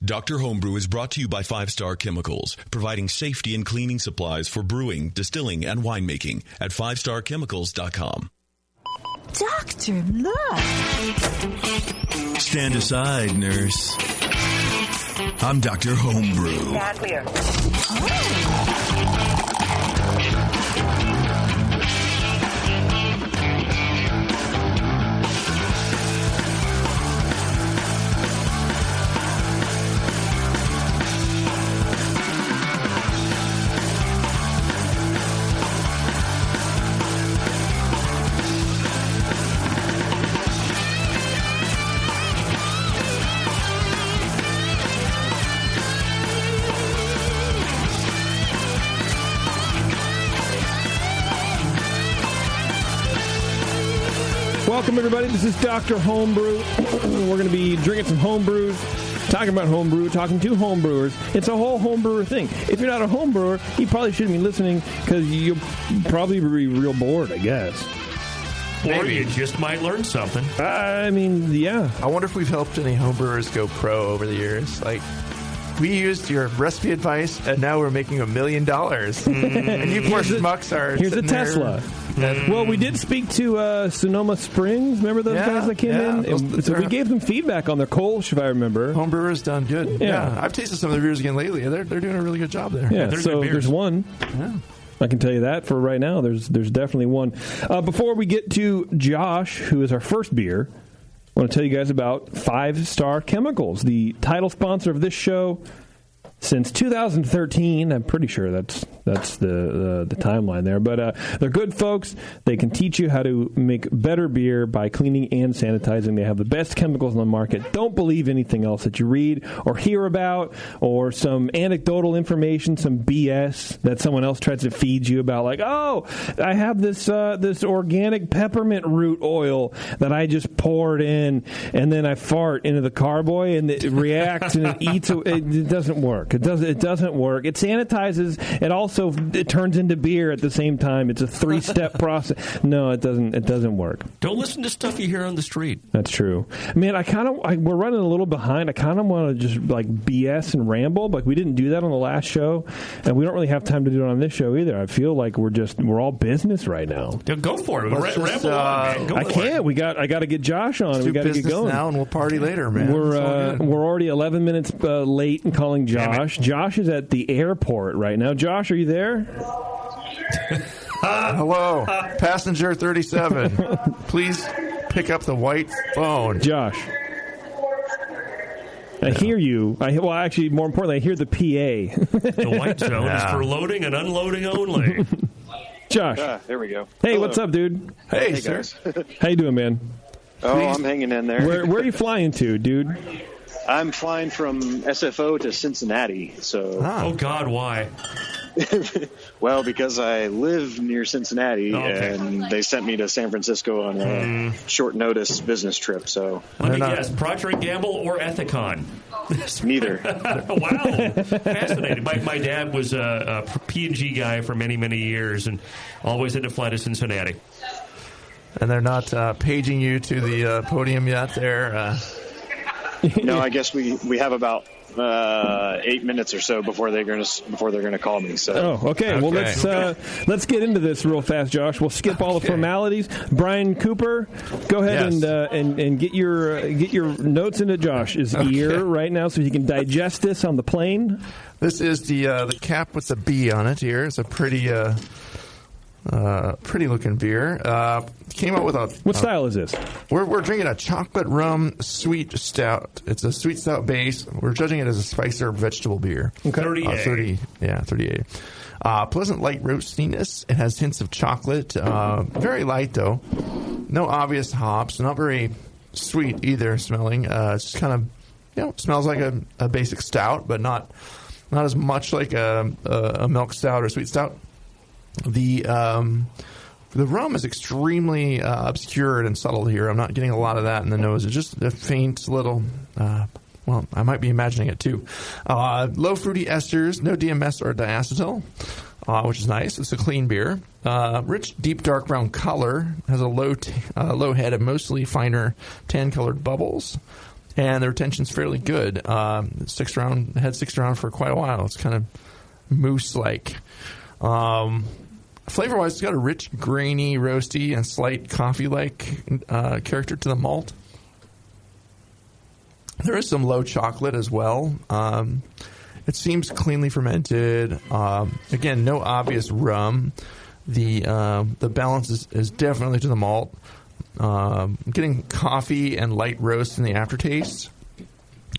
Dr. Homebrew is brought to you by 5 Star Chemicals, providing safety and cleaning supplies for brewing, distilling, and winemaking at 5starchemicals.com. Doctor, look! Stand aside, nurse. I'm Dr. Homebrew. Stand clear. Welcome, everybody. This is Dr. Homebrew. We're going to be drinking some homebrews, talking about homebrew, talking to homebrewers. It's a whole homebrewer thing. If you're not a homebrewer, you probably shouldn't be listening because you'll probably be real bored, I guess. Or you just might learn something. I mean, yeah. I wonder if we've helped any homebrewers go pro over the years. Like, we used your recipe advice, and now we're making $1 million. And you poor schmucks are. Here's a Tesla. Well, we did speak to Sonoma Springs. Remember those guys that came in? So we gave them feedback on their Kolsch, if I remember. Homebrewers done good. Yeah. I've tasted some of the beers again lately. They're doing a really good job there. Yeah, so there's one. Yeah. I can tell you that for right now. There's definitely one. Before we get to Josh, who is our first beer, I want to tell you guys about 5 Star Chemicals, the title sponsor of this show since 2013. I'm pretty sure that's the timeline there. But they're good folks. They can teach you how to make better beer by cleaning and sanitizing. They have the best chemicals on the market. Don't believe anything else that you read or hear about, or some anecdotal information, some BS that someone else tries to feed you about, like, oh, I have this organic peppermint root oil that I just poured in, and then I fart into the carboy, and it reacts and it eats. It doesn't work. It doesn't work. It sanitizes. It turns into beer at the same time. It's a 3-step process. No, it doesn't work. Don't listen to stuff you hear on the street. That's true. Man, we're running a little behind. I kind of want to just like BS and ramble, but we didn't do that on the last show, and we don't really have time to do it on this show either. I feel like we're all business right now. Yeah, go for it. Ramble on, man. I can't. I got to get Josh on. We got to get going now, and we'll party later, man. We're already 11 minutes late in calling Josh. Josh is at the airport right now. Josh, are you there? Hello, passenger 37. Please pick up the white phone. Josh. I hear you. Actually, more importantly, I hear the PA. The white zone is for loading and unloading only. Josh. There we go. Hey, Hello. What's up, dude? Hey guys. How you doing, man? I'm hanging in there. Where are you flying to, dude? I'm flying from SFO to Cincinnati. So. Oh, God, why? Well, because I live near Cincinnati, and they sent me to San Francisco on a short notice business trip. So let me guess, Procter & Gamble or Ethicon? Neither. Wow, fascinating. My dad was a P&G guy for many, many years, and always had to fly to Cincinnati. And they're not paging you to the podium yet there? No, I guess we have about 8 minutes or so before they're gonna call me. So okay. Well, let's get into this real fast, Josh. We'll skip all the formalities. Brian Cooper, go ahead and get your notes into Josh's ear right now so he can digest this on the plane. This is the cap with the B on it. Here it's a pretty looking beer. Came out with what style is this? We're drinking a chocolate rum sweet stout. It's a sweet stout base. We're judging it as a spice herb vegetable beer. Okay. 38. Pleasant light roastiness. It has hints of chocolate. Very light though. No obvious hops. Not very sweet either. Smelling. It's just kind of smells like a basic stout, but not as much like a milk stout or sweet stout. The rum is extremely obscured and subtle here. I'm not getting a lot of that in the nose. It's just a faint little, I might be imagining it too. Low fruity esters, no DMS or diacetyl, which is nice. It's a clean beer. Rich, deep, dark brown color. Has a low head of mostly finer tan-colored bubbles. and the retention's fairly good. Had 6 around for quite a while. It's kind of moose-like. Flavor-wise, it's got a rich, grainy, roasty, and slight coffee-like character to the malt. There is some low chocolate as well. It seems cleanly fermented. Again, no obvious rum. The balance is definitely to the malt. Getting coffee and light roast in the aftertaste,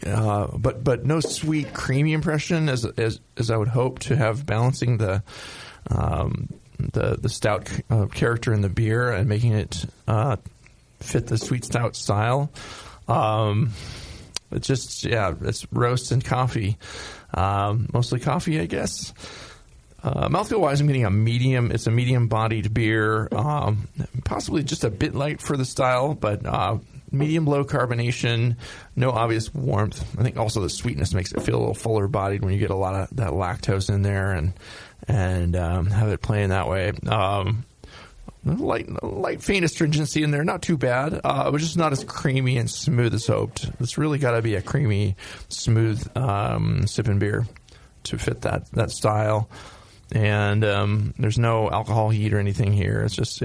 but no sweet, creamy impression as I would hope to have, balancing the stout character in the beer and making it fit the sweet stout style. It's roast and coffee, mostly coffee, I guess. Mouthfeel-wise, I'm getting a medium. It's a medium-bodied beer, possibly just a bit light for the style, but medium-low carbonation, no obvious warmth. I think also the sweetness makes it feel a little fuller-bodied when you get a lot of that lactose in there and have it playing that way. Light faint astringency in there, not too bad, but just not as creamy and smooth as hoped. It's really got to be a creamy, smooth sipping beer to fit that style. And there's no alcohol heat or anything here. It's just,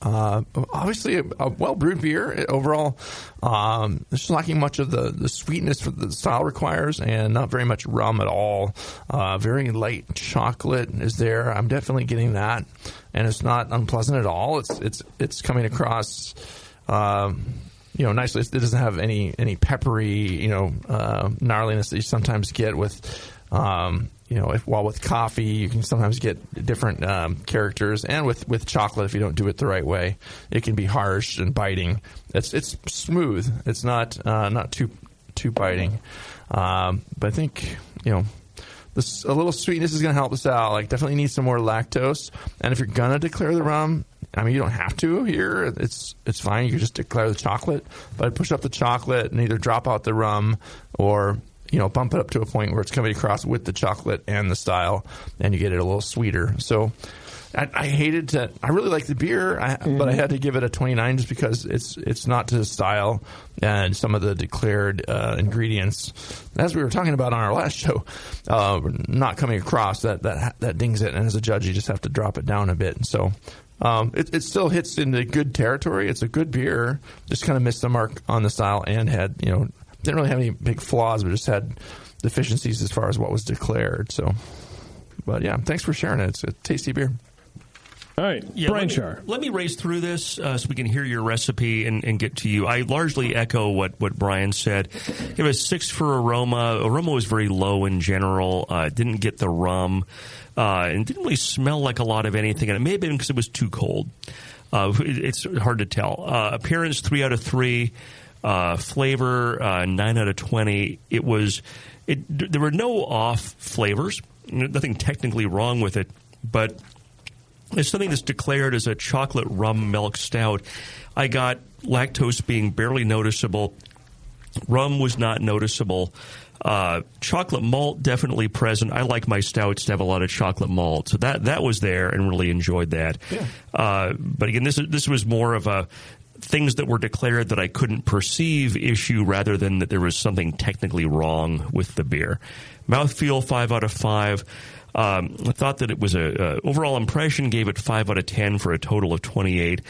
obviously a well-brewed beer overall. It's just lacking much of the sweetness that the style requires, and not very much rum at all. Very light chocolate is there. I'm definitely getting that, and it's not unpleasant at all. It's coming across, nicely. It doesn't have any peppery, gnarliness that you sometimes get with. While with coffee, you can sometimes get different characters, and with chocolate, if you don't do it the right way, it can be harsh and biting. It's smooth. It's not too biting. But I think a little sweetness is going to help us out. Like, definitely need some more lactose. And if you're gonna declare the rum, I mean, you don't have to here. It's fine. You can just declare the chocolate, but push up the chocolate and either drop out the rum or bump it up to a point where it's coming across with the chocolate and the style, and you get it a little sweeter. So I really like the beer, but I had to give it a 29 just because it's not to the style and some of the declared ingredients, as we were talking about on our last show, not coming across. That dings it, and as a judge, you just have to drop it down a bit. And so it still hits into good territory. It's a good beer, just kind of missed the mark on the style and had, didn't really have any big flaws, but just had deficiencies as far as what was declared. So, but yeah, thanks for sharing it. It's a tasty beer. All right, Brian Shar. Let me race through this so we can hear your recipe and get to you. I largely echo what Brian said. Give it a 6 for aroma. Aroma was very low in general. Didn't get the rum. And didn't really smell like a lot of anything. And it may have been because it was too cold. It's hard to tell. Appearance, 3 out of 3. Flavor, 9 out of 20. There were no off flavors. Nothing technically wrong with it, but it's something that's declared as a chocolate rum milk stout. I got lactose being barely noticeable. Rum was not noticeable. Chocolate malt definitely present. I like my stouts to have a lot of chocolate malt, so that was there and really enjoyed that. Yeah. But again, this was more of a things that were declared that I couldn't perceive issue rather than that there was something technically wrong with the beer. Mouthfeel, 5 out of 5. I thought that it was overall impression, gave it 5 out of 10 for a total of 28.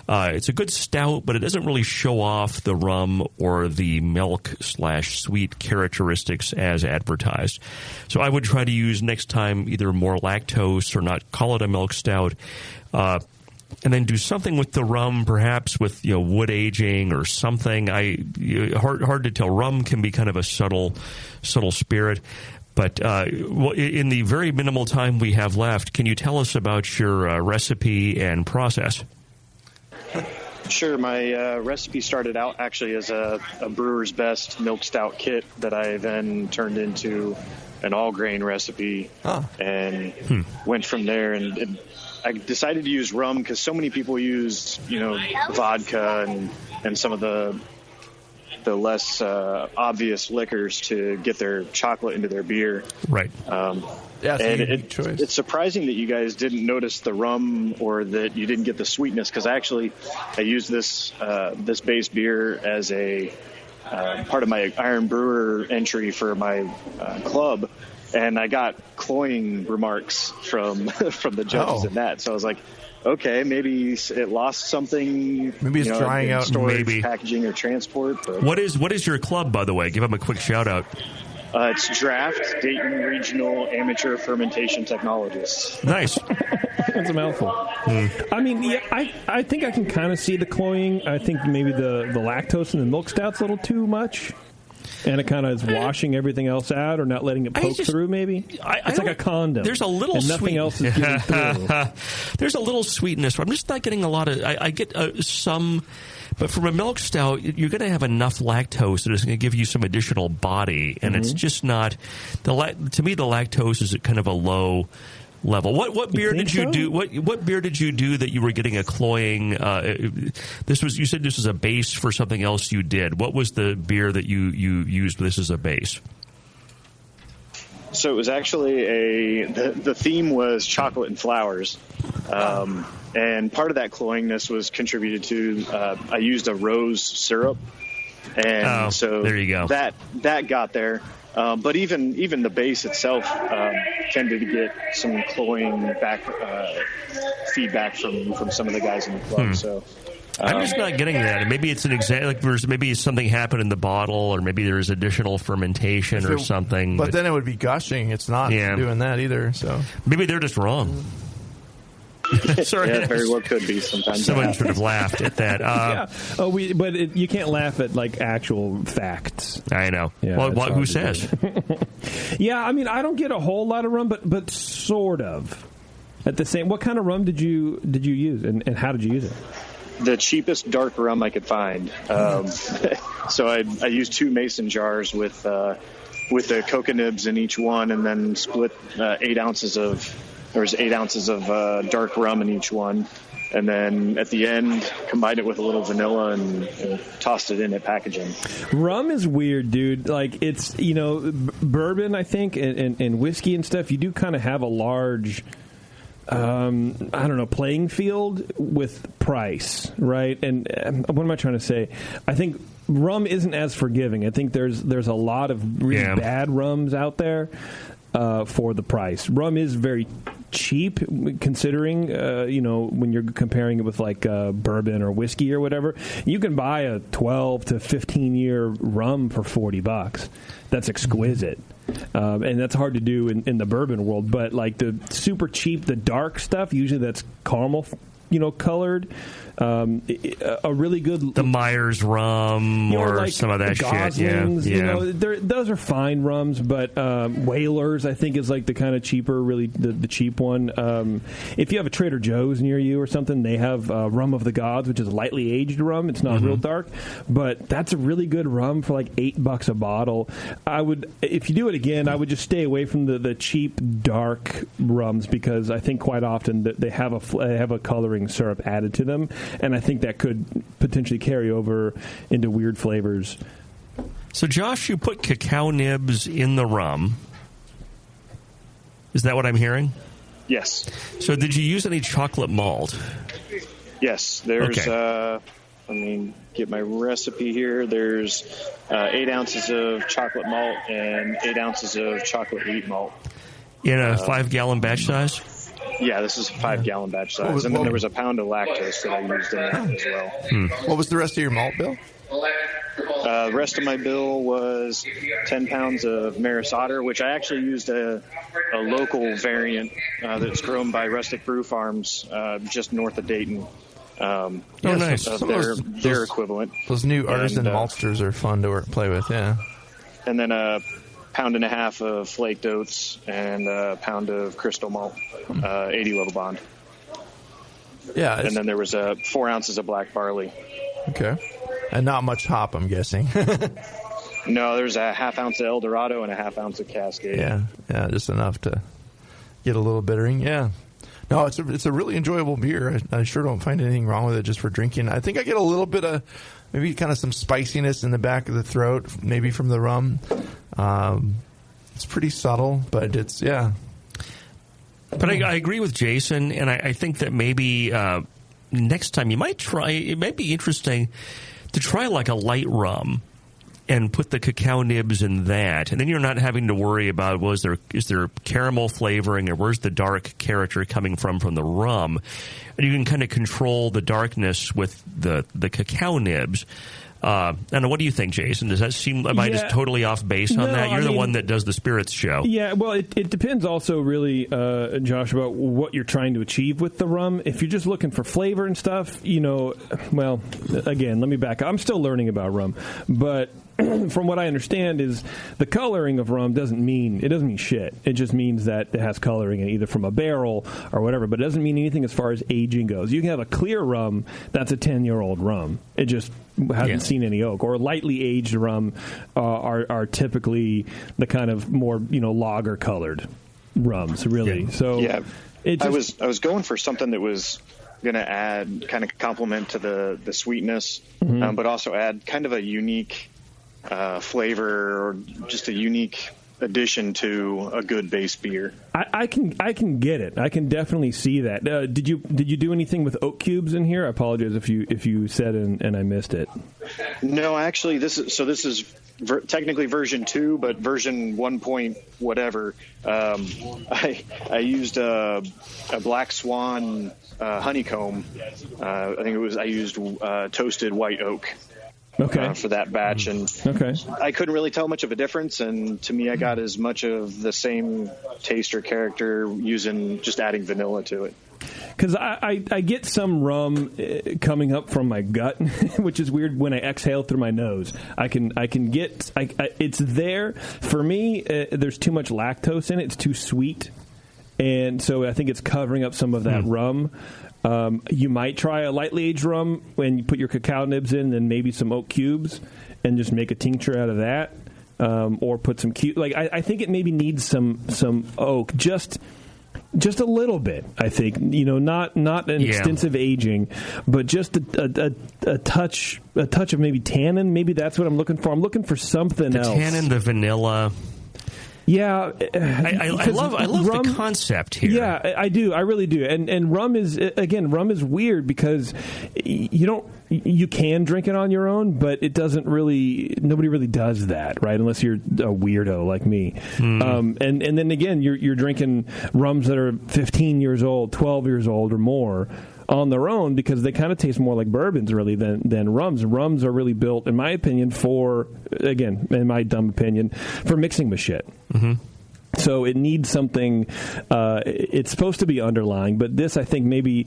It's a good stout, but it doesn't really show off the rum or the milk/sweet characteristics as advertised. So I would try to use next time either more lactose or not call it a milk stout. And then do something with the rum, perhaps with wood aging or something. Hard to tell. Rum can be kind of a subtle spirit. But in the very minimal time we have left, can you tell us about your recipe and process? Sure. My recipe started out actually as a brewer's best milk stout kit that I then turned into an all-grain recipe and went from there. And I decided to use rum because so many people use, vodka and some of the the less obvious liquors to get their chocolate into their beer. Right. Yeah, it's surprising that you guys didn't notice the rum or that you didn't get the sweetness, because I used this base beer as a part of my Iron Brewer entry for my club, and I got cloying remarks from the judges in that. So I was like, okay, maybe it lost something. Maybe it's drying out. Storage, maybe packaging, or transport. But what is your club, by the way? Give them a quick shout out. It's Draft Dayton Regional Amateur Fermentation Technologists. Nice. That's a mouthful. I mean, yeah, I think I can kind of see the cloying. I think maybe the lactose in the milk stout's a little too much. And it kind of is washing everything else out, or not letting it poke through, maybe? It's like a condom. There's a little and nothing else is getting through. There's a little sweetness. I'm just not getting a lot of... I get some... But from a milk stout, you're going to have enough lactose that it's going to give you some additional body, and it's just not... To me, the lactose is at kind of a low level. What beer did you do? What beer did you do that you were getting a cloying? You said this was a base for something else you did. What was the beer that you used this as a base? So it was actually the theme was chocolate and flowers. And part of that cloyingness was contributed to, I used a rose syrup. And so there you go. That got there. But even the base itself tended to get some cloying feedback from some of the guys in the club. So I'm just not getting that. And maybe it's an example. Maybe something happened in the bottle, or maybe there's additional fermentation or something. But then it would be gushing. It's not doing that either. So maybe they're just wrong. Sorry, yeah, very well could be. Sometimes someone sort of laughed at that. But you can't laugh at like actual facts. I know. Yeah, well, who says? Yeah, I mean, I don't get a whole lot of rum, but sort of. At the same, what kind of rum did you use, and how did you use it? The cheapest dark rum I could find. So I used 2 mason jars with the coca nibs in each one, and then split 8 ounces of. There was 8 ounces of dark rum in each one, and then at the end combined it with a little vanilla and tossed it in at packaging. Rum is weird, dude. Like, it's, bourbon, I think, and whiskey and stuff, you do kind of have a large playing field with price, right? And what am I trying to say? I think rum isn't as forgiving. I think there's a lot of really bad rums out there for the price. Rum is very cheap, considering when you're comparing it with like bourbon or whiskey or whatever. You can buy a 12 to 15 year rum for $40. That's exquisite. And that's hard to do in the bourbon world. But like the super cheap, the dark stuff, usually that's caramel, colored. A really good... The Myers rum or like some of that Goslings, shit. Yeah. Those are fine rums, but Whalers, I think, is like the kind of cheaper, really the cheap one. If you have a Trader Joe's near you or something, they have Rum of the Gods, which is lightly aged rum. It's not real dark, but that's a really good rum for like $8 a bottle. If you do it again, I would just stay away from the cheap dark rums, because I think quite often they have a coloring syrup added to them. And I think that could potentially carry over into weird flavors. So, Josh, you put cacao nibs in the rum. Is that what I'm hearing? Yes. So, did you use any chocolate malt? Yes. There's, get my recipe here. There's 8 ounces of chocolate malt and 8 ounces of chocolate wheat malt. In a 5-gallon batch size? Yeah, this is a 5-gallon batch size. And then there was a pound of lactose that I used in that as well. What was the rest of your malt bill? The rest of my bill was 10 pounds of Maris Otter, which I actually used a local variant that's grown by Rustic Brew Farms just north of Dayton. Nice. Their equivalent. Those new artisan maltsters are fun to play with, yeah. And then a pound and a half of flaked oats and a pound of crystal malt, 80 level bond. Yeah. And then there was 4 ounces of black barley. Okay. And not much hop, I'm guessing. No, there's a half ounce of El Dorado and a half ounce of Cascade. Yeah, just enough to get a little bittering. Yeah. No, it's a really enjoyable beer. I sure don't find anything wrong with it just for drinking. I think I get a little bit of maybe kind of some spiciness in the back of the throat, maybe from the rum. It's pretty subtle, but it's, yeah. But I agree with Jason, and I think that maybe next time you might try, it might be interesting to try like a light rum and put the cacao nibs in that, and then you're not having to worry about, well, is there caramel flavoring, or where's the dark character coming from the rum? And you can kind of control the darkness with the cacao nibs. I don't know, what do you think, Jason? Does that seem, am I just totally off base on that? You're the one that does the spirits show. Yeah, well, it depends also really, Josh, about what you're trying to achieve with the rum. If you're just looking for flavor and stuff, well, again, let me back up. I'm still learning about rum, but from what I understand is the coloring of rum doesn't mean shit. It just means that it has coloring in either from a barrel or whatever, but it doesn't mean anything as far as aging goes. You can have a clear rum that's a 10-year-old rum. It just hasn't seen any oak. Or lightly aged rum are typically the kind of more, lager colored rums, really. Yeah. So yeah, I was going for something that was going to add kind of complement to the sweetness, but also add kind of a unique flavor, or just a unique addition to a good base beer. I can get it. I can definitely see that. Did you do anything with oak cubes in here? I apologize if you said and I missed it. No, actually, this is technically version 2, but version 1 point whatever. I used a Black Swan honeycomb. I used toasted white oak. Okay. For that batch, and I couldn't really tell much of a difference, and to me I got as much of the same taste or character using just adding vanilla to it. Because I get some rum coming up from my gut, which is weird when I exhale through my nose. I can get it's there. For me, there's too much lactose in it. It's too sweet, and so I think it's covering up some of that rum. You might try a lightly aged rum when you put your cacao nibs in, and maybe some oak cubes, and just make a tincture out of that, or put some I think it maybe needs some oak, just a little bit. I think not an extensive aging, but just a touch of maybe tannin. Maybe that's what I'm looking for. I'm looking for something else. The tannin, the vanilla. Yeah, I love rum, the concept here. Yeah, I do. I really do. And rum is weird because you can drink it on your own, but it doesn't really. Nobody really does that, right? Unless you're a weirdo like me. And then again, you're drinking rums that are 15 years old, 12 years old, or more on their own, because they kind of taste more like bourbons really than rums. Rums are really built, in my opinion, in my dumb opinion, for mixing with shit. So it needs something. It's supposed to be underlying, but this, I think, maybe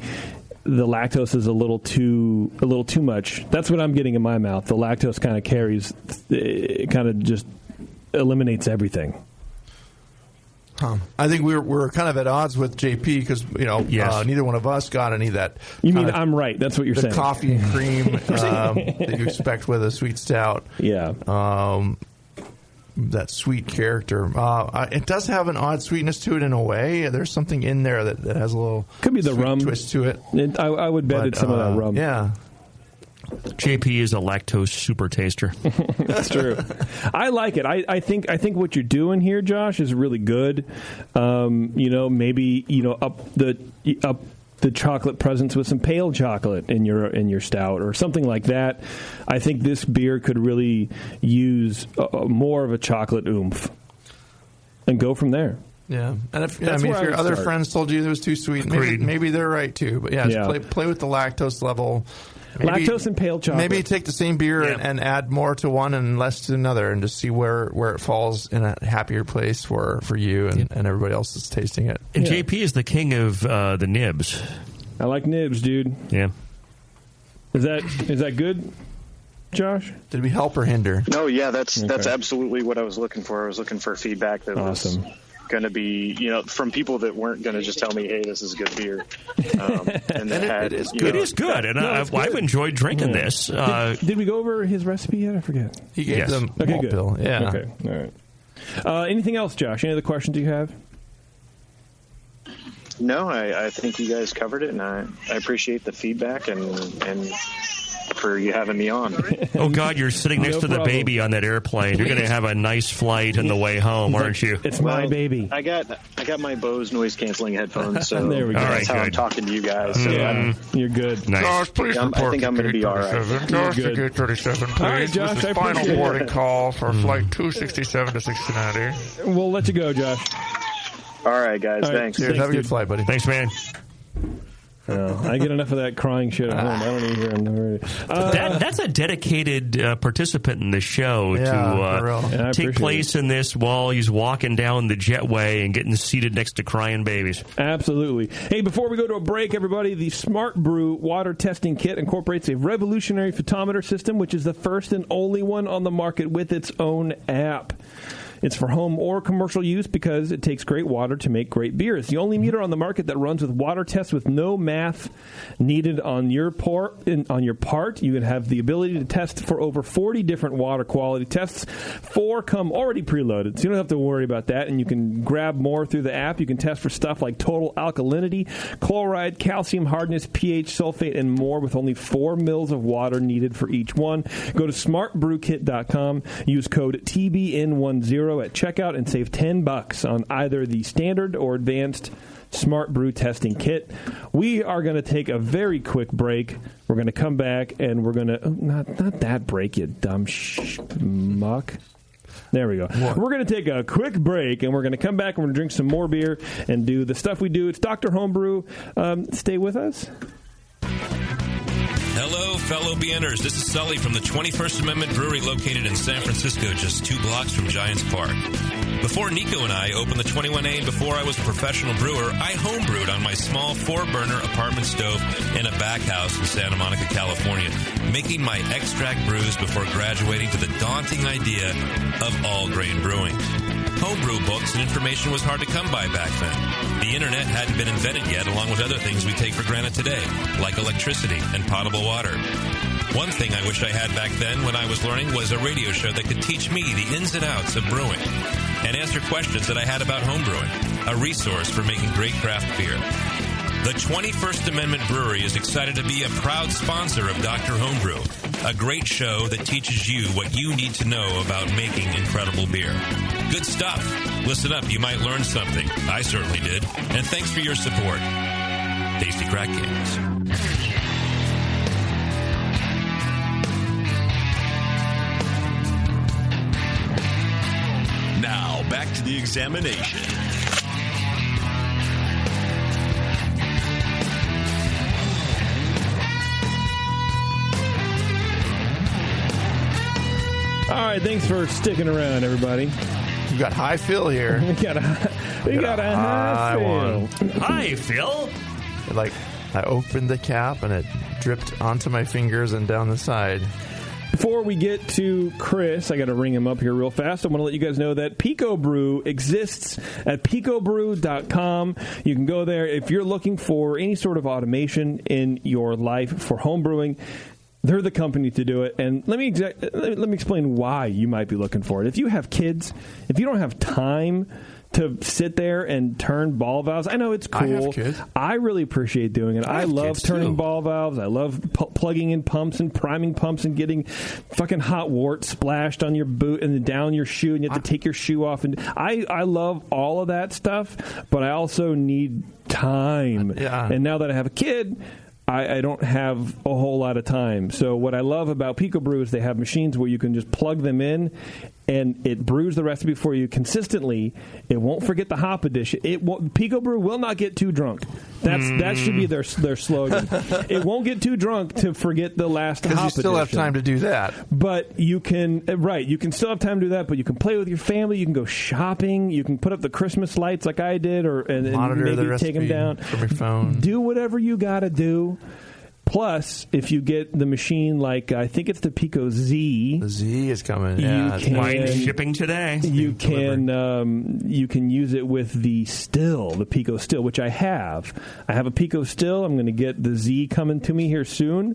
the lactose is a little too much. That's what I'm getting in my mouth. The lactose kind of carries, it kind of just eliminates everything. I think we're kind of at odds with JP because neither one of us got any of that. You mean I'm right? That's what you're saying. Coffee and cream that you expect with a sweet stout. Yeah. That sweet character. It does have an odd sweetness to it in a way. There's something in there that has a little could be the rum twist to it. I would bet it's some of that rum. Yeah. JP is a lactose super taster. That's true. I like it. I think what you're doing here, Josh, is really good. Maybe up the chocolate presence with some pale chocolate in your stout or something like that. I think this beer could really use more of a chocolate oomph and go from there. Yeah, and if your other friends told you it was too sweet, maybe they're right too. But play with the lactose level. Maybe, lactose and pale chocolate. Maybe take the same beer and add more to one and less to another, and just see where it falls in a happier place for you and everybody else that's tasting it. And JP is the king of the nibs. I like nibs, dude. Yeah. Is that good, Josh? Did we help or hinder? No, yeah, that's absolutely what I was looking for. I was looking for feedback that was going to be, from people that weren't going to just tell me, hey, this is good beer. And it is good. It is good. And I've enjoyed drinking this. Did we go over his recipe yet? I forget. He gave them malt good. Bill. Yeah. Okay. All right. Anything else, Josh? Any other questions you have? No, I think you guys covered it, and I appreciate the feedback and for you having me on. Oh, God, you're sitting next to the baby on that airplane. You're going to have a nice flight on the way home, aren't you? It's my baby. I got my Bose noise-canceling headphones, so there we go. That's how I'm talking to you guys. So you're good. Nice. Josh, please I think I'm going to be all right. Josh, to gate 37, please. All right, Josh, this is I final appreciate boarding call for flight 267 to Cincinnati. We'll let you go, Josh. All right, guys. All right, Thanks. Cheers. Have a good flight, buddy. Thanks, man. I get enough of that crying shit at home. I don't even hear on the radio. That's a dedicated participant in the show to take place in this while he's walking down the jetway and getting seated next to crying babies. Absolutely. Hey, before we go to a break, everybody, the Smart Brew water testing kit incorporates a revolutionary photometer system, which is the first and only one on the market with its own app. It's for home or commercial use because it takes great water to make great beer. It's the only meter on the market that runs with water tests with no math needed on your part. You can have the ability to test for over 40 different water quality tests. 4 come already preloaded, so you don't have to worry about that. And you can grab more through the app. You can test for stuff like total alkalinity, chloride, calcium hardness, pH, sulfate, and more with only 4 mils of water needed for each one. Go to smartbrewkit.com. Use code TBN10 at checkout and save $10 on either the standard or advanced Smart Brew testing kit. We are going to take a very quick break. We're going to come back and we're going to not that break, you dumb muck. There we go. What? We're going to take a quick break and we're going to come back and we're going to drink some more beer and do the stuff we do. It's Dr. Homebrew. Stay with us. Hello, fellow BNers. This is Sully from the 21st Amendment Brewery located in San Francisco, just 2 blocks from Giants Park. Before Nico and I opened the 21A and before I was a professional brewer, I homebrewed on my small 4-burner apartment stove in a back house in Santa Monica, California, making my extract brews before graduating to the daunting idea of all-grain brewing. Homebrew books and information was hard to come by back then. The internet hadn't been invented yet, along with other things we take for granted today, like electricity and potable water. One thing I wish I had back then when I was learning was a radio show that could teach me the ins and outs of brewing and answer questions that I had about homebrewing, a resource for making great craft beer. The 21st Amendment Brewery is excited to be a proud sponsor of Dr. Homebrew, a great show that teaches you what you need to know about making incredible beer. Good stuff. Listen up, you might learn something. I certainly did. And thanks for your support. Tasty Crack Games. Now, back to the examination. All right, thanks for sticking around, everybody. You got high Phil here. We got a high Phil. Hi, Phil. Like, I opened the cap and it dripped onto my fingers and down the side. Before we get to Chris, I got to ring him up here real fast. I want to let you guys know that Pico Brew exists at picobrew.com. You can go there if you're looking for any sort of automation in your life for home brewing. They're the company to do it. And let me explain why you might be looking for it. If you have kids, if you don't have time to sit there and turn ball valves, I know it's cool. I have kids. I really appreciate doing it. I love turning ball valves. I love plugging in pumps and priming pumps and getting fucking hot wort splashed on your boot and then down your shoe, and you have to take your shoe off. And I love all of that stuff, but I also need time. Yeah. And now that I have a kid, I don't have a whole lot of time. So what I love about Pico Brew is they have machines where you can just plug them in and it brews the recipe for you consistently. It won't forget the hop addition. Pico Brew will not get too drunk. That should be their slogan. It won't get too drunk to forget the last hop addition. Because you still have time to do that. But you can, you can still have time to do that, but you can play with your family. You can go shopping. You can put up the Christmas lights like I did and monitor maybe take them down. From your phone. Do whatever you got to do. Plus, if you get the machine like, I think it's the Pico Z. The Z is coming. Shipping today. You can use it with the Pico Still, which I have. I have a Pico Still. I'm going to get the Z coming to me here soon,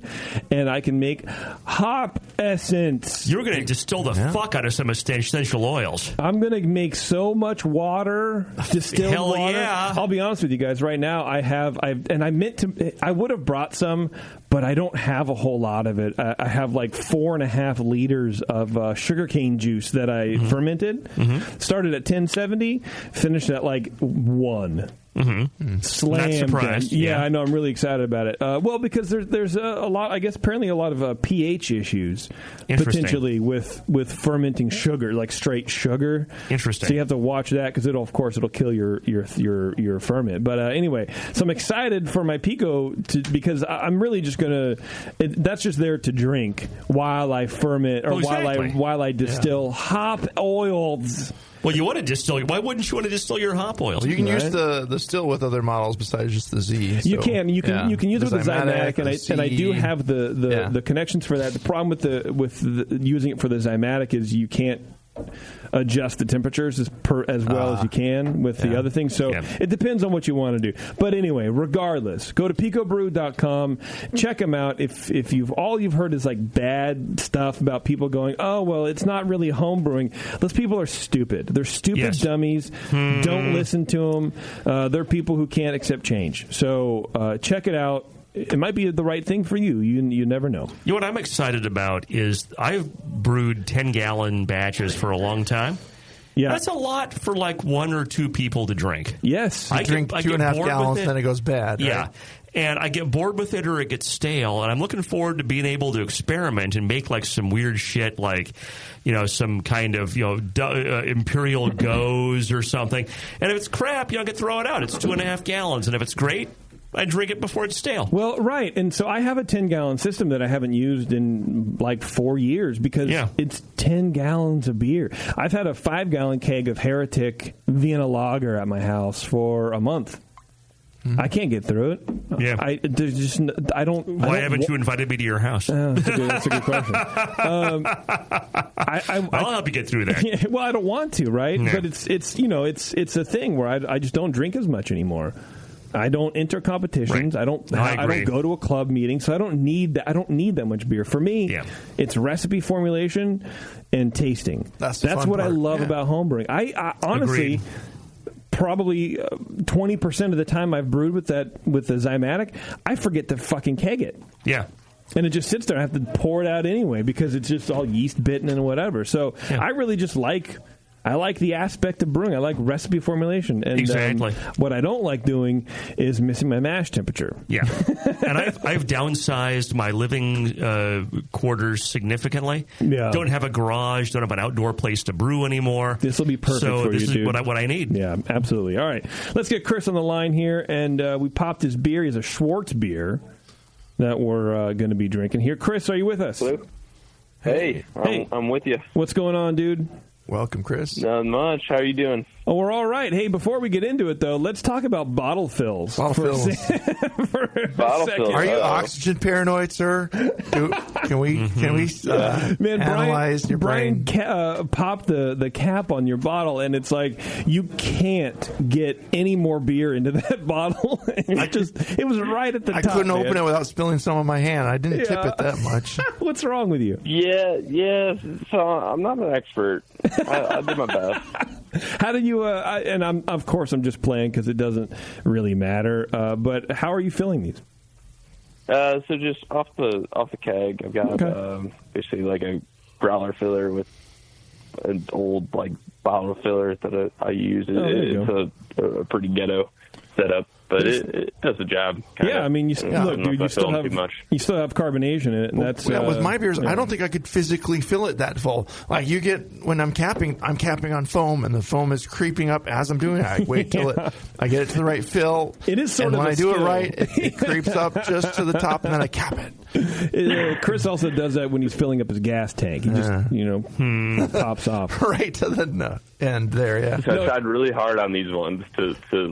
and I can make hop essence. You're going to distill the fuck out of some essential oils. I'm going to make so much water, distilled water. Yeah. I'll be honest with you guys. Right now, I would have brought some but I don't have a whole lot of it. I have like 4.5 liters of sugarcane juice that I fermented. Started at 1070, finished at like 1. Slammed. Not surprised. Yeah, I know. I'm really excited about it. Well, because there's a lot. I guess apparently a lot of pH issues potentially with fermenting sugar, like straight sugar. Interesting. So you have to watch that because it'll kill your ferment. But anyway, so I'm excited for my Pico because I'm really just gonna. That's just there to drink while I ferment or while I distill hop oils. Well, you want to distill. Why wouldn't you want to distill your hop oils? Well, you can use the still with other models besides just the Z. So, you can use it with the Zymatic, and I do have the connections for that. The problem with using it for the Zymatic is you can't adjust the temperatures as well as you can with the other things. So it depends on what you want to do. But anyway, regardless, go to picobrew.com. Check them out. If you've heard is like bad stuff about people going, oh, well, it's not really home brewing. Those people are stupid. They're stupid dummies. Don't listen to them. They're people who can't accept change. So check it out. It might be the right thing for you. You never know. You know what I'm excited about is I've brewed 10-gallon batches for a long time. Yeah. That's a lot for like 1 or 2 people to drink. Yes. I drink 2.5 gallons, then it goes bad. Right? Yeah. And I get bored with it or it gets stale. And I'm looking forward to being able to experiment and make like some weird shit like, some kind of, Imperial Goes or something. And if it's crap, I can throw it out. It's 2.5 gallons. And if it's great, I drink it before it's stale. Well, right. And so I have a 10-gallon system that I haven't used in like 4 years because it's 10 gallons of beer. I've had a 5-gallon keg of Heretic Vienna Lager at my house for a month. I can't get through it. Yeah. I don't. Why haven't you invited me to your house? That's a good question. I'll help you get through that. Well, I don't want to, right? Yeah. But it's a thing where I just don't drink as much anymore. I don't enter competitions. Right. I don't go to a club meeting, so I don't need that much beer. For me, it's recipe formulation and tasting. That's what I love about homebrewing. I honestly, probably 20% of the time I've brewed with the Zymatic, I forget to fucking keg it. Yeah. And it just sits there. I have to pour it out anyway because it's just all yeast bitten and whatever. So I really just I like the aspect of brewing. I like recipe formulation. And exactly. What I don't like doing is missing my mash temperature. Yeah. And I've downsized my living quarters significantly. Yeah. Don't have a garage. Don't have an outdoor place to brew anymore. This will be perfect for you, dude. So this is what I need. Yeah, absolutely. All right. Let's get Chris on the line here. And we popped his beer. He's a Schwarzbier that we're going to be drinking here. Chris, are you with us? Hello. Hey. I'm with you. What's going on, dude? Welcome, Chris. Not much. How are you doing? Oh, we're all right. Hey, before we get into it, though, let's talk about bottle fills. Bottle fills. Are you oxygen paranoid, sir? Can we analyze your brain? Brian popped the cap on your bottle, and it's like you can't get any more beer into that bottle. It was right at the top. I couldn't open it without spilling some on my hand. I didn't tip it that much. What's wrong with you? Yeah. So I'm not an expert. I did my best. How do you? Of course I'm just playing because it doesn't really matter. But how are you filling these? So just off the keg, I've got basically like a growler filler with an old bottle filler that I use. It's a pretty ghetto setup, but it does the job. I mean, look, dude, you still have carbonation in it, and that's with my beers. I don't think I could physically fill it that full. Like you get when I'm capping on foam, and the foam is creeping up as I'm doing it. I wait till I get it to the right fill. It is sort and of when a I do skill. it right, it creeps up just to the top, and then I cap it. Chris also does that when he's filling up his gas tank. He just pops off right to the end there. Yeah, so I tried really hard on these ones to fill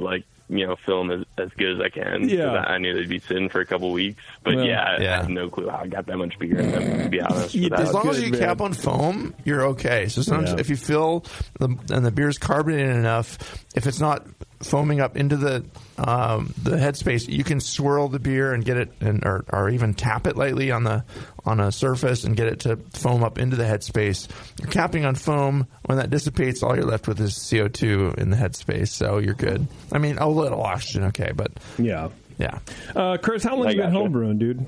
them as good as I can. Yeah. I knew they'd be sitting for a couple weeks. But I have no clue how I got that much beer in them, to be honest. As long as you cap on foam, you're okay. So sometimes if you fill and the beer's carbonated enough, if it's not foaming up into the headspace, you can swirl the beer and get it, or even tap it lightly on a surface and get it to foam up into the headspace. You're capping on foam. When that dissipates, all you're left with is CO2 in the headspace, so you're good. I mean, a little oxygen, okay, but Yeah. Chris, how long have you been homebrewing, dude?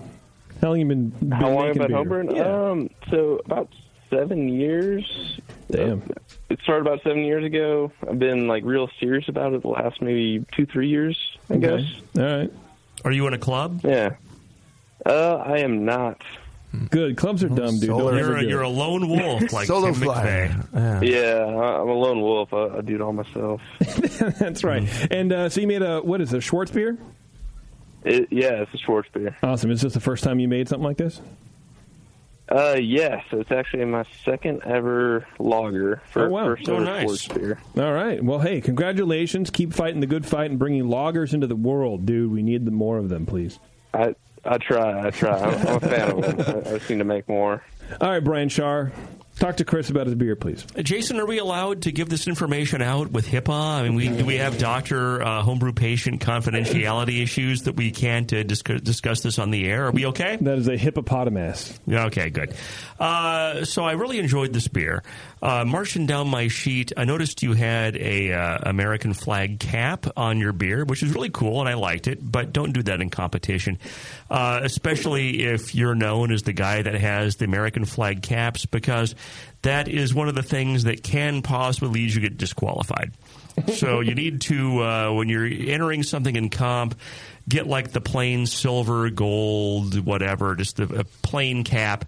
How long have you been How long have I been beer? homebrewing? Yeah. So about 7 years. Damn. It started about 7 years ago. I've been like real serious about it the last maybe 2-3 years, I guess. All right. Are you in a club? Yeah. I am not. Good. Clubs are dumb, dude. Don't ever do You're it. a lone wolf, like Solo Tim flyer. McVeigh. Yeah, I'm a lone wolf. I do it all myself. That's right. And so you made what is it, a Schwarzbier? Yeah, it's a Schwarzbier. Awesome. Is this the first time you made something like this? Yeah, so it's actually my second ever lager for first ever Schwarzbier. All right. Well, hey, congratulations. Keep fighting the good fight and bringing lagers into the world, dude. We need more of them, please. I try. I'm a fan of them. I seem to make more. All right, Brian Shar. Talk to Chris about his beer, please. Jason, are we allowed to give this information out with HIPAA? I mean, do we have doctor, homebrew patient confidentiality issues that we can't discuss this on the air? Are we okay? That is a hippopotamus. Okay, good. So I really enjoyed this beer. Marching down my sheet, I noticed you had a American flag cap on your beer, which is really cool, and I liked it, but don't do that in competition, especially if you're known as the guy that has the American flag caps, because that is one of the things that can possibly lead you to get disqualified. So you need to, when you're entering something in comp, get like the plain silver, gold, whatever, just a plain cap.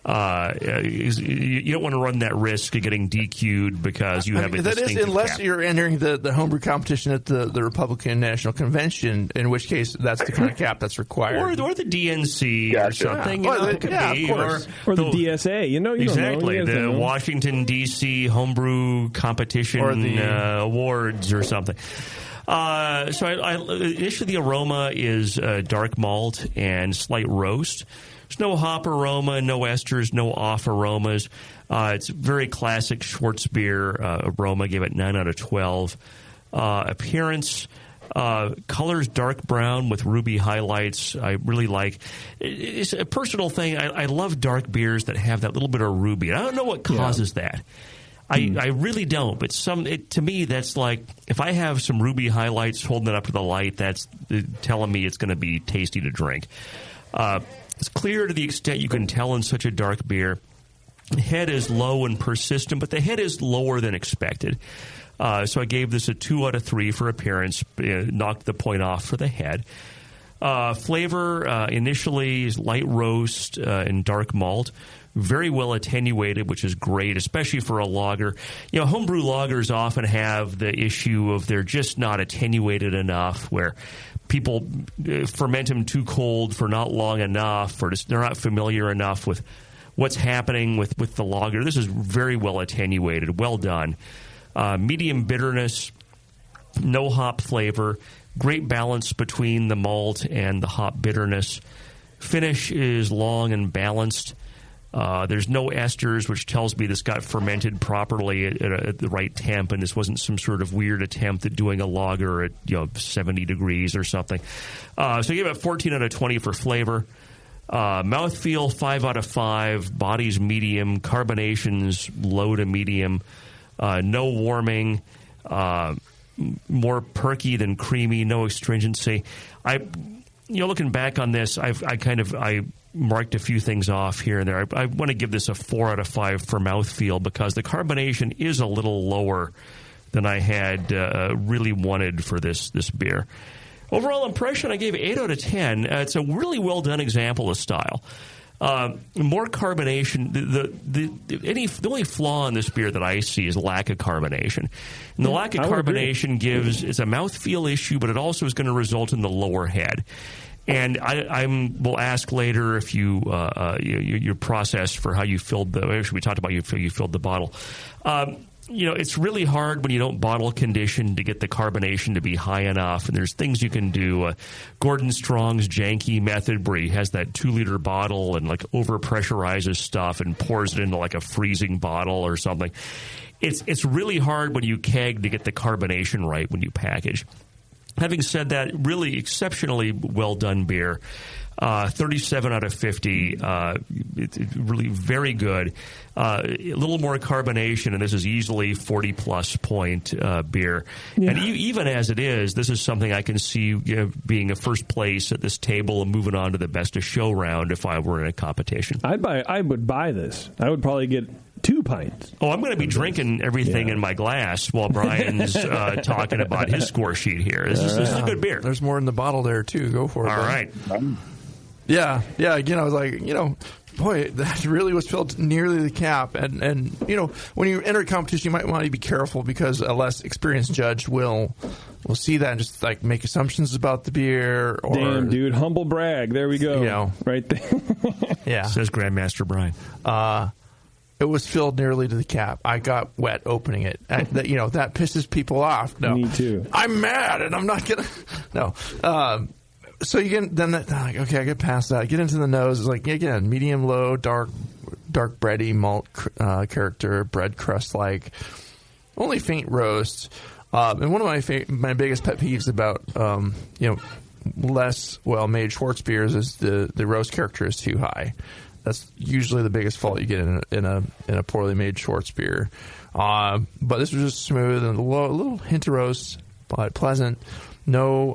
You don't want to run that risk of getting DQ'd because you have a that distinctive is, unless cap. you're entering the homebrew competition at the Republican National Convention, in which case that's the kind of cap that's required. Or the DNC or something. Yeah. It could be. Of course. Or the DSA. You exactly. Don't know. The don't know. Washington, D.C. Homebrew Competition Or the Awards or something. Initially the aroma is dark malt and slight roast. There's no hop aroma, no esters, no off aromas. It's very classic Schwarzbier aroma. Gave it 9 out of 12. Appearance, colors dark brown with ruby highlights. I really like. It's a personal thing. I love dark beers that have that little bit of ruby. I don't know what causes that. I really don't, but to me, that's like, if I have some ruby highlights holding it up to the light, that's telling me it's going to be tasty to drink. It's clear to the extent you can tell in such a dark beer. The head is low and persistent, but the head is lower than expected. So I gave this a 2 out of 3 for appearance, knocked the point off for the head. Flavor, initially, is light roast and dark malt. Very well attenuated, which is great, especially for a lager. Homebrew lagers often have the issue of they're just not attenuated enough, where people ferment them too cold for not long enough, or just they're not familiar enough with what's happening with the lager. This is very well attenuated, well done. Medium bitterness, no hop flavor, great balance between the malt and the hop bitterness. Finish is long and balanced. There's no esters, which tells me this got fermented properly at the right temp, and this wasn't some sort of weird attempt at doing a lager at 70 degrees or something. So I gave it 14 out of 20 for flavor. Mouthfeel, 5 out of 5. Body's medium. Carbonation's low to medium. No warming. More perky than creamy. No astringency. Looking back on this, I marked a few things off here and there. I want to give this a 4 out of 5 for mouthfeel, because the carbonation is a little lower than I had really wanted for this beer. Overall impression, I gave 8 out of 10. It's a really well done example of style. More carbonation. The only flaw in this beer that I see is lack of carbonation. And the lack of carbonation it's a mouthfeel issue, but it also is going to result in the lower head. And I will ask later if your process for how you filled actually we talked about you filled the bottle. It's really hard when you don't bottle condition to get the carbonation to be high enough, and there's things you can do. Gordon Strong's janky method, where he has that 2-liter bottle and like over pressurizes stuff and pours it into like a freezing bottle or something. It's really hard when you keg to get the carbonation right when you package. Having said that, really exceptionally well done beer. 37 out of 50. It's really very good. A little more carbonation, and this is easily 40-plus point beer. Yeah. And even as it is, this is something I can see being a first place at this table and moving on to the best of show round if I were in a competition. I would buy this. I would probably get 2 pints. Oh, I'm going to be drinking everything in my glass while Brian's talking about his score sheet here. This is a good beer. There's more in the bottle there, too. Go for it. All right. Yeah. Again, I was like, boy, that really was filled nearly the cap. And when you enter a competition, you might want to be careful because a less experienced judge will see that and just like make assumptions about the beer. Or, damn, dude, humble brag. There we go. Right there. Yeah. Says Grandmaster Brian. It was filled nearly to the cap. I got wet opening it. That pisses people off. No, me too. I'm mad, and I'm not gonna. No. So you get then that. Like, okay, I get past that. I get into the nose. It's like again, medium low, dark bready malt character, bread crust like. Only faint roast. And one of my biggest pet peeves about less well made Schwarzbiers is the roast character is too high. That's usually the biggest fault you get in a poorly made Schwarzbier. But this was just smooth and a little hint of roast, but pleasant. No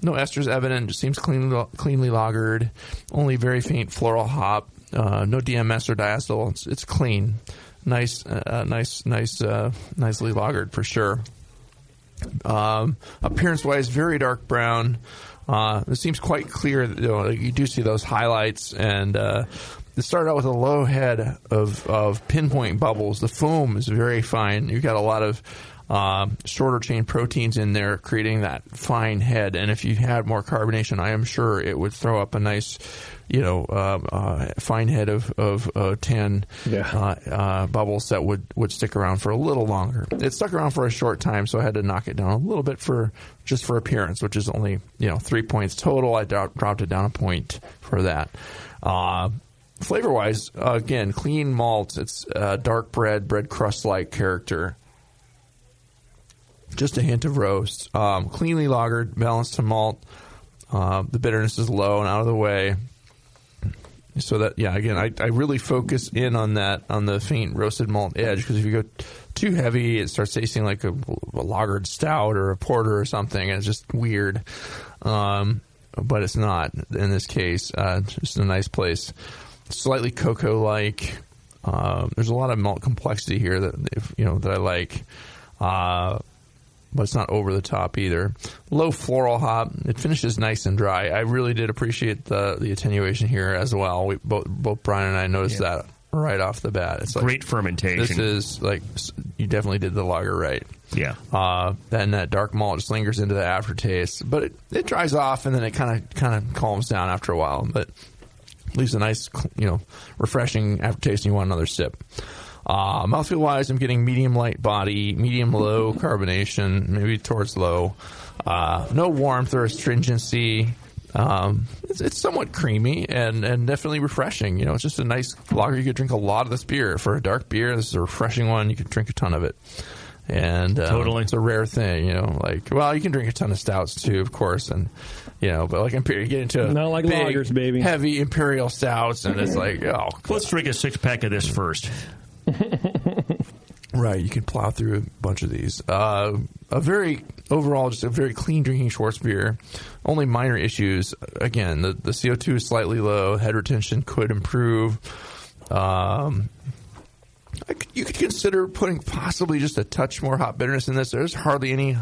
esters evident. Just seems cleanly lagered. Only very faint floral hop. No DMS or diacetyl. It's clean. Nicely lagered for sure. Appearance wise, very dark brown. It seems quite clear that you do see those highlights, and it started out with a low head of pinpoint bubbles. The foam is very fine. You've got a lot of shorter chain proteins in there, creating that fine head. And if you had more carbonation, I am sure it would throw up a nice, fine head of tan bubbles that would stick around for a little longer. It stuck around for a short time, so I had to knock it down a little bit for appearance, which is only 3 points total. I dropped it down a point for that. Flavor wise, again, clean malt. It's dark bread crust like character. Just a hint of roast. Cleanly lagered, balanced to malt. The bitterness is low and out of the way. So that, again, I really focus in on the faint roasted malt edge, because if you go too heavy, it starts tasting like a lagered stout or a porter or something, and it's just weird. But it's not in this case. Just a nice place. Slightly cocoa-like. There's a lot of malt complexity here that I like. But it's not over the top either. Low floral hop. It finishes nice and dry. I really did appreciate the attenuation here as well. Both Brian and I noticed that right off the bat. It's like, great fermentation. This is like, you definitely did the lager right. Yeah. Then that dark malt just lingers into the aftertaste, but it dries off and then it kind of calms down after a while, but leaves a nice, refreshing aftertaste, and you want another sip. Mouthfeel wise, I'm getting medium light body, medium low carbonation, maybe towards low. No warmth or astringency. It's somewhat creamy and definitely refreshing. It's just a nice lager. You could drink a lot of this beer. For a dark beer, this is a refreshing one. You could drink a ton of it. And totally, it's a rare thing. You can drink a ton of stouts too, of course, and but like Imperial, you get into not like big, lagers, baby, heavy Imperial stouts, and it's like, let's drink a 6-pack of this first. Right, you can plow through a bunch of these. Overall, just a very clean drinking Schwarzbier. Only minor issues. Again, the CO2 is slightly low. Head retention could improve. You could consider putting possibly just a touch more hop bitterness in this. There's hardly any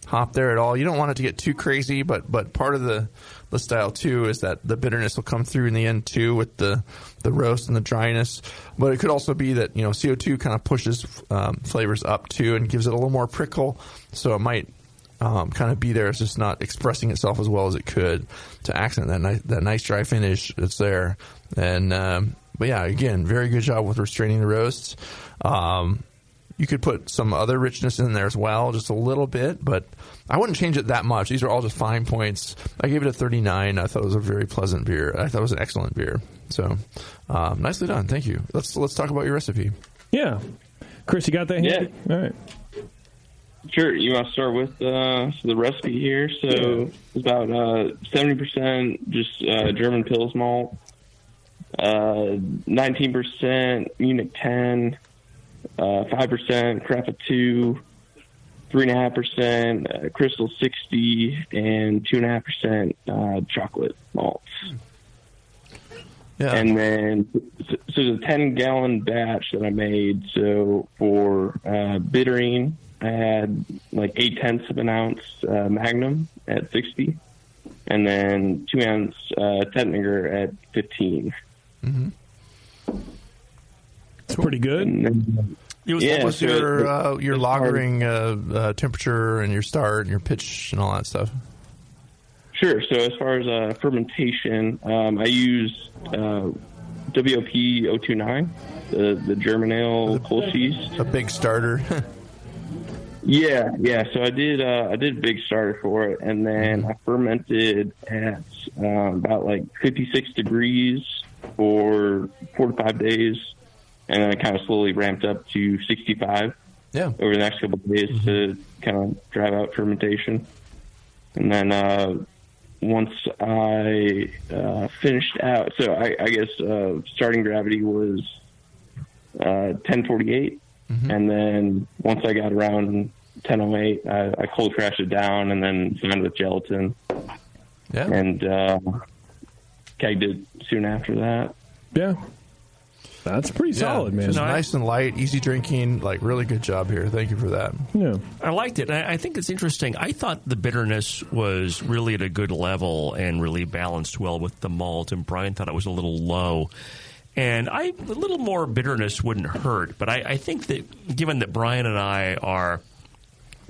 hop there at all. You don't want it to get too crazy, but part of the style too is that the bitterness will come through in the end too with the roast and the dryness. But it could also be that CO2 kind of pushes flavors up too and gives it a little more prickle. So it might kind of be there. It's just not expressing itself as well as it could to accent that nice dry finish that's there. And but yeah, again, very good job with restraining the roasts. You could put some other richness in there as well, just a little bit, but I wouldn't change it that much. These are all just fine points. I gave it a 39. I thought it was a very pleasant beer. I thought it was an excellent beer. So, nicely done. Thank you. Let's talk about your recipe. Yeah. Chris, you got that handy? Yeah. All right. Sure. You want to start with the recipe here? So it's about 70% just German Pils malt, 19% Munich 10, 5% Krappa 2, 3.5% Crystal 60, and 2.5% chocolate malts. Yeah. And then, so the 10-gallon batch that I made, so for bittering, I had like 0.8 of an ounce Magnum at 60, and then 2 ounce Tettnanger at 15. Mm-hmm. It's pretty good. What was your lagering temperature and your start and your pitch and all that stuff? Sure. So as far as fermentation, I use WOP 029, the German ale Kolsch's. A big starter. Yeah. So I did a big starter for it, and then I fermented at about like 56 degrees for 4 to 5 days, and then I kind of slowly ramped up to 65 over the next couple of days to kind of drive out fermentation. And then once I finished out, so I guess starting gravity was 1048, and then once I got around 1008, I cold crashed it down and then found with gelatin. Yeah. And kegged it soon after that. Yeah. That's pretty solid, man. Just nice and light, easy drinking. Like, really good job here. Thank you for that. Yeah, I liked it. I think it's interesting. I thought the bitterness was really at a good level and really balanced well with the malt, and Brian thought it was a little low. And a little more bitterness wouldn't hurt, but I think that given that Brian and I are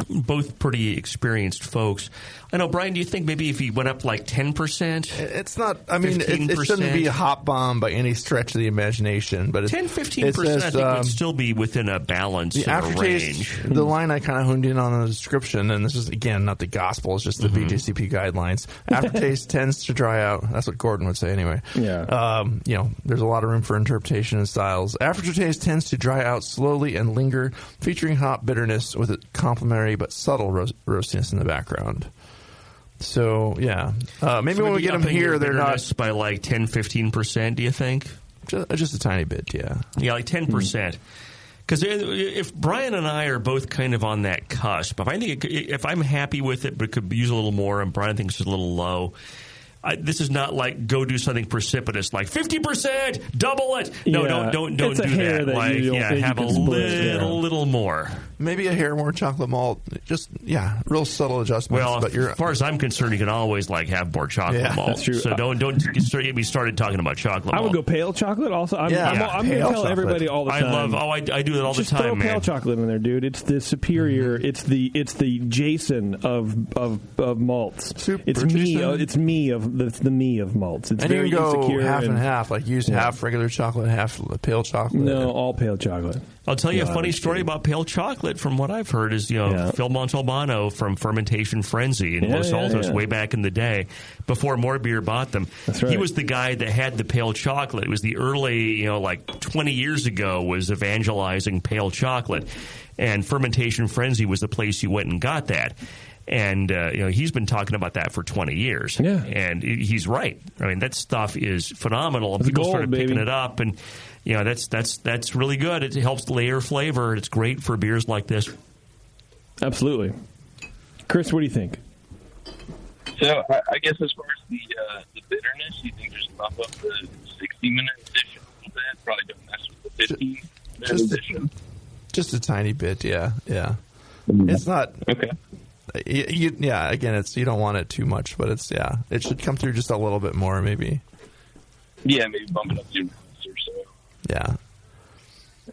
both pretty experienced folks. I know, Brian, do you think maybe if he went up like 10%? It's not, I mean, it shouldn't be a hop bomb by any stretch of the imagination. But 10-15% I think would still be within a balance and a range. The line I kind of honed in on the description, and this is, again, not the gospel, it's just the BJCP guidelines. Aftertaste tends to dry out. That's what Gordon would say anyway. Yeah. There's a lot of room for interpretation and styles. Aftertaste tends to dry out slowly and linger, featuring hop bitterness with a complementary but subtle roastiness in the background. So, yeah. Maybe when we get them here, they're not by like 10-15%, do you think? Just a tiny bit, yeah. Yeah, like 10%. Because if Brian and I are both kind of on that cusp, if I'm happy with it but could use a little more and Brian thinks it's a little low, this is not like go do something precipitous like 50%, double it. No, don't do that. Like, have a little more. Maybe a hair more chocolate malt. Just real subtle adjustments. Well, but as far as I'm concerned, you can always have more chocolate malt. That's true. So don't get me started talking about chocolate malt. I would go pale chocolate also. I'm going to tell everybody all the time. I do that all the time, throw man. Pale chocolate in there, dude. It's the superior. It's the Jason of malts. It's me of malts. It's and very you can go insecure half and half. Like use half regular chocolate, half pale chocolate. No, all pale chocolate. I'll tell you a funny story about pale chocolate from what I've heard is, Phil Montalbano from Fermentation Frenzy in Los Altos way back in the day, before More Beer bought them. That's right. He was the guy that had the pale chocolate. It was the early, 20 years ago was evangelizing pale chocolate. And Fermentation Frenzy was the place you went and got that. And, he's been talking about that for 20 years. Yeah. And he's right. I mean, that stuff is phenomenal. And it's people gold, started baby. picking it up. And, that's really good. It helps layer flavor. It's great for beers like this. Absolutely. Chris, what do you think? So I guess as far as the bitterness, you think just bump up the 60-minute edition a little bit? Probably don't mess with the 15-minute edition. Just a tiny bit, yeah. It's not... Okay. Again, you don't want it too much, but it should come through just a little bit more, maybe. Yeah, maybe bump it up 2 minutes or so. Yeah.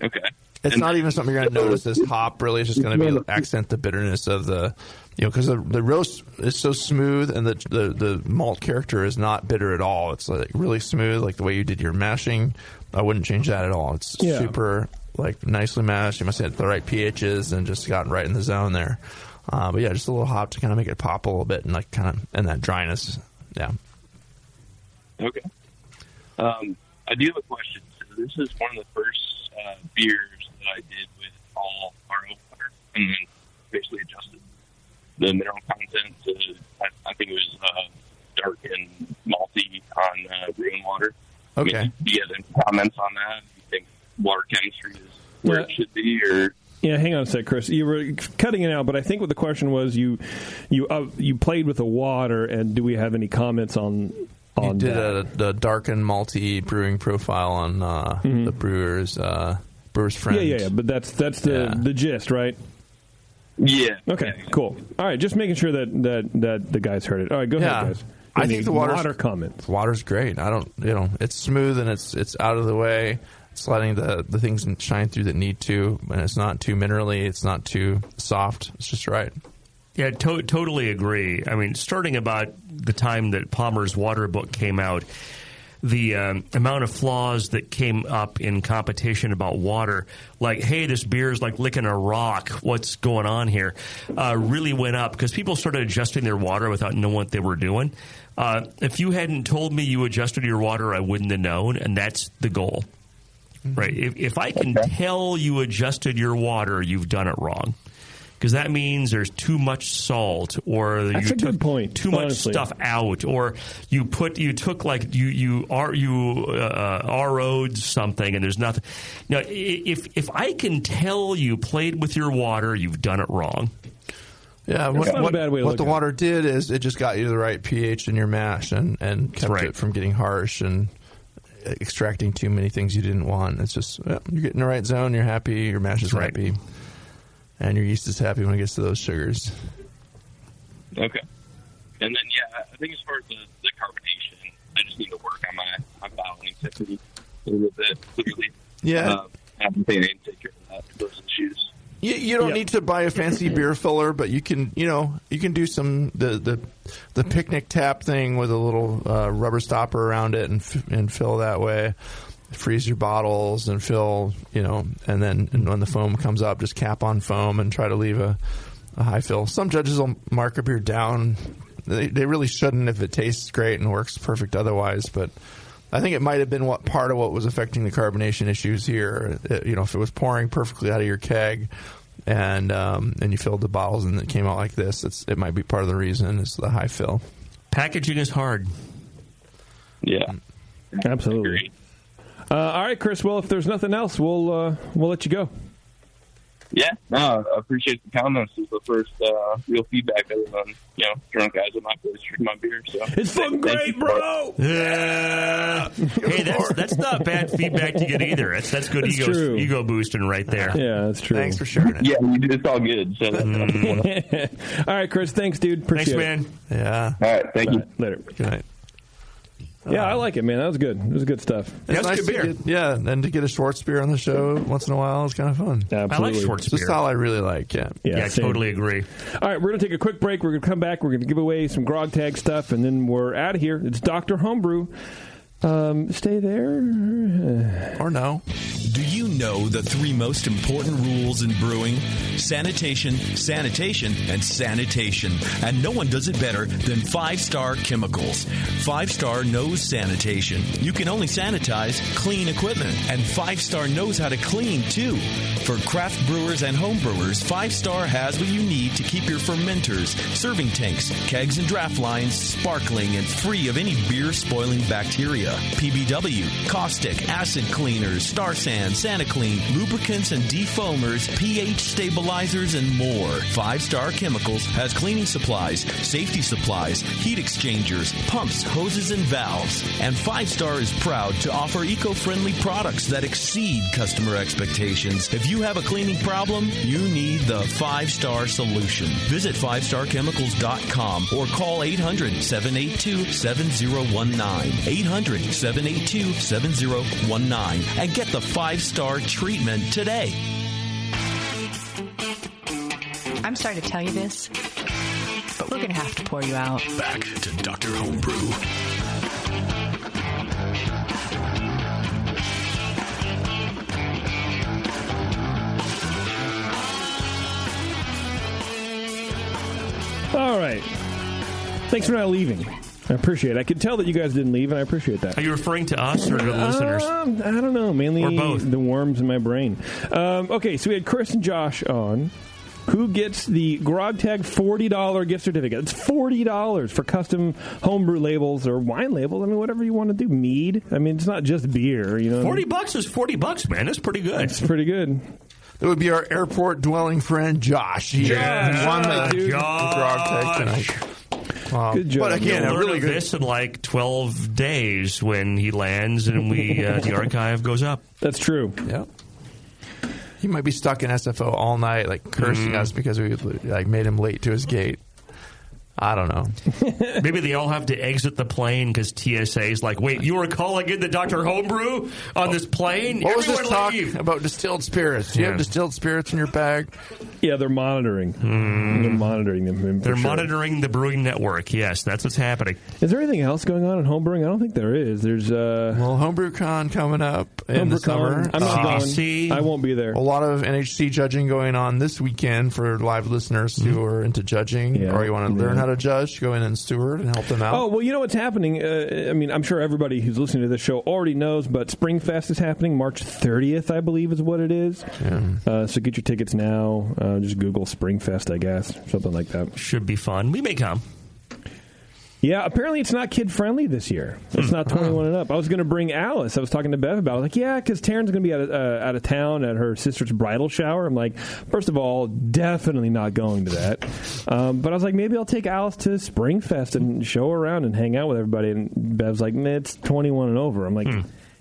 Okay. It's not even something you're going to notice this hop, really. It's just going to be accent the bitterness of the, because the roast is so smooth and the malt character is not bitter at all. It's like really smooth, like the way you did your mashing. I wouldn't change that at all. It's super, nicely mashed. You must have hit the right pHs and just gotten right in the zone there. But just a little hop to kind of make it pop a little bit and and that dryness. Yeah. Okay. I do have a question. So this is one of the first beers that I did with all RO water, and then basically adjusted the mineral content to, I think it was dark and malty on brewing water. Okay. I mean, do you have any comments on that? Do you think water chemistry is where it should be, or? Yeah, hang on a sec, Chris. You were cutting it out, but I think what the question was, you played with the water, and do we have any comments on you did that? a dark and malty brewing profile on the brewer's friend. Yeah. But that's the gist, right? Yeah. Okay. Cool. All right. Just making sure that the guys heard it. All right. Go ahead, guys. I think the water comments. Water's great. I don't. It's smooth and it's out of the way. It's letting the things shine through that need to, and it's not too minerally. It's not too soft. It's just right. Yeah, totally agree. I mean, starting about the time that Palmer's Water Book came out, the amount of flaws that came up in competition about water, like, hey, this beer is like licking a rock, what's going on here, really went up because people started adjusting their water without knowing what they were doing. If you hadn't told me you adjusted your water, I wouldn't have known, and that's the goal. Right. If I can tell you adjusted your water, you've done it wrong. Because that means there's too much salt, or that's you a good point, too much stuff out, or you RO'd something and there's nothing. Now, if I can tell you played with your water, you've done it wrong. Yeah, what the water did is it just got you the right pH in your mash and kept it from getting harsh and extracting too many things you didn't want. It's just you're getting the right zone, you're happy, your mash is happy, and your yeast is happy when it gets to those sugars. Okay. And then, I think as far as the carbonation, I just need to work on my bottling technique a little bit, clearly. Yeah. I think I need to take care of those issues. You don't need to buy a fancy beer filler, but you can do some the picnic tap thing with a little rubber stopper around it and fill that way. Freeze your bottles and fill, and then when the foam comes up, just cap on foam and try to leave a high fill. Some judges will mark a beer down. They really shouldn't if it tastes great and works perfect otherwise, but I think it might have been part of what was affecting the carbonation issues here. If it was pouring perfectly out of your keg and you filled the bottles and it came out like this, it might be part of the reason is the high fill. Packaging is hard. Yeah. Absolutely. All right, Chris. Well, if there's nothing else, we'll let you go. Yeah, no, I appreciate the comments. This is the first real feedback other than, drunk guys at my place drinking my beer. So it's fucking great, bro! Yeah! Hey, that's not bad feedback to get either. That's good ego boosting right there. Yeah, that's true. Thanks for sharing it. Yeah, it's all good. So. All right, Chris. Thanks, dude. Appreciate it. Thanks, man. Yeah. All right, thank you. Later. Good night. Yeah, I like it, man. That was good. It was good stuff. It's nice to get, and to get a Schwarzbier on the show once in a while is kind of fun. Absolutely. I like Schwarzbier. It's a style I really like, yeah. I totally agree. All right, we're going to take a quick break. We're going to come back. We're going to give away some Grog Tag stuff, and then we're out of here. It's Dr. Homebrew. Stay there. Or no. Do you know the three most important rules in brewing? Sanitation, sanitation, and sanitation. And no one does it better than 5-Star Chemicals. 5-Star knows sanitation. You can only sanitize clean equipment. And 5-Star knows how to clean, too. For craft brewers and home brewers, 5-Star has what you need to keep your fermenters, serving tanks, kegs, and draft lines sparkling and free of any beer-spoiling bacteria. PBW, caustic, acid cleaners, Star Sand, SaniClean, lubricants and defoamers, pH stabilizers, and more. 5-Star Chemicals has cleaning supplies, safety supplies, heat exchangers, pumps, hoses, and valves. And 5-Star is proud to offer eco-friendly products that exceed customer expectations. If you have a cleaning problem, you need the 5-Star solution. Visit 5starchemicals.com or call 800-782-7019. 800-782-7019 and get the 5-Star treatment today. I'm sorry to tell you this, but we're going to have to pour you out. Back to Dr. Homebrew. All right. Thanks for not leaving. I appreciate it. I could tell that you guys didn't leave, and I appreciate that. Are you referring to us or to the listeners? I don't know. Mainly or both. The worms in my brain. Okay, so we had Chris and Josh on. who gets the Grog Tag $40 gift certificate. It's $40 for custom homebrew labels or wine labels. I mean, whatever you want to do. Mead. I mean, it's not just beer. You know, $40 is $40, man. That's pretty good. It's pretty good. It would be our airport dwelling friend Josh. He won the Grog Tag tonight. Good job. But again, You'll a learn really of good. this in like 12 days when he lands and the archive goes up. That's true. Yeah. He might be stuck in SFO all night, like cursing us because we like made him late to his gate. I don't know. Maybe they all have to exit the plane because TSA is like, wait, you were calling in the Dr. Homebrew on this plane? What was Everyone this talk leave. about distilled spirits? Do you have distilled spirits in your bag? Yeah, they're monitoring. They're monitoring them. They're monitoring the brewing network. Yes, that's what's happening. Is there anything else going on in homebrewing? I don't think there is. There's well, HomebrewCon coming up in the summer. I'm not CBC. going. I won't be there. A lot of NHC judging going on this weekend for live listeners who are into judging or you want to learn how to judge. Go in and steward and help them out. Oh, well, you know what's happening? I mean, I'm sure everybody who's listening to this show already knows, but Springfest is happening March 30th, I believe is what it is. Yeah. So get your tickets now. Just Google Springfest, I guess. Something like that. Should be fun. We may come. Yeah, apparently it's not kid-friendly this year. It's not 21 and up. I was going to bring Alice. I was talking to Bev about it. I was like, yeah, because Taryn's going to be out of town at her sister's bridal shower. I'm like, first of all, definitely not going to that. But I was like, maybe I'll take Alice to Springfest and show her around and hang out with everybody. And Bev's like, it's 21 and over. I'm like...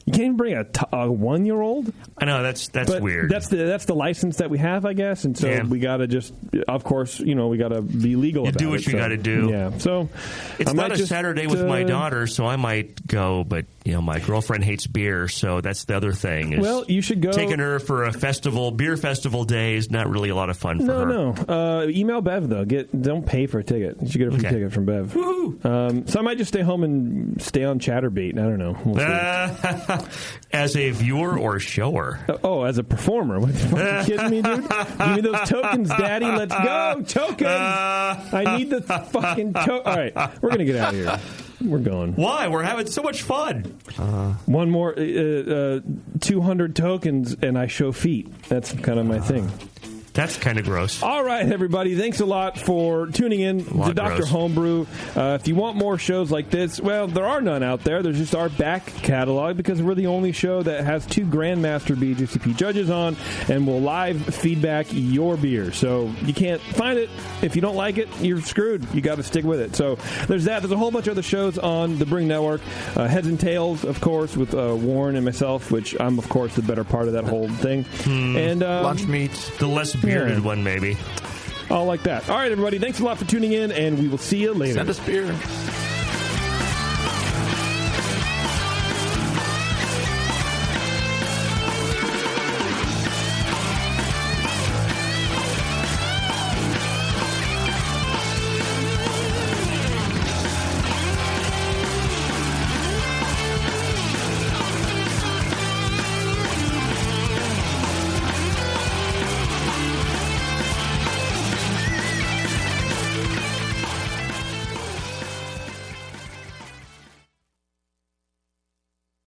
You can't even bring a 1-year-old? I know, that's weird. That's the license that we have, I guess, and so we got to just, of course, we got to be legal about it. You do what you got to do. Yeah, so it's not a Saturday with my daughter, so I might go, but, my girlfriend hates beer, so that's the other thing. Is well, you should go. Taking her for a beer festival day is not really a lot of fun for her. No. Email Bev, though. Don't pay for a ticket. You should get a free ticket from Bev. Woohoo! So I might just stay home and stay on Chatterbait. I don't know. We'll as a viewer or shower? As a performer. What the fuck, are you kidding me, dude? Give me those tokens, Daddy. Let's go. Tokens. I need the fucking token. All right. We're going to get out of here. We're going. Why? We're having so much fun. One more 200 tokens, and I show feet. That's kind of my thing. That's kind of gross. All right, everybody. Thanks a lot for tuning in to Dr. Homebrew. If you want more shows like this, well, there are none out there. There's just our back catalog because we're the only show that has 2 Grandmaster BJCP judges on and will live feedback your beer. So you can't find it. If you don't like it, you're screwed. You got to stick with it. So there's that. There's a whole bunch of other shows on the Brewing Network. Heads and Tails, of course, with Warren and myself, which I'm, of course, the better part of that whole thing. And Lunch Meats. The less bearded one, maybe. All like that. All right, everybody. Thanks a lot for tuning in, and we will see you later. Send us beer.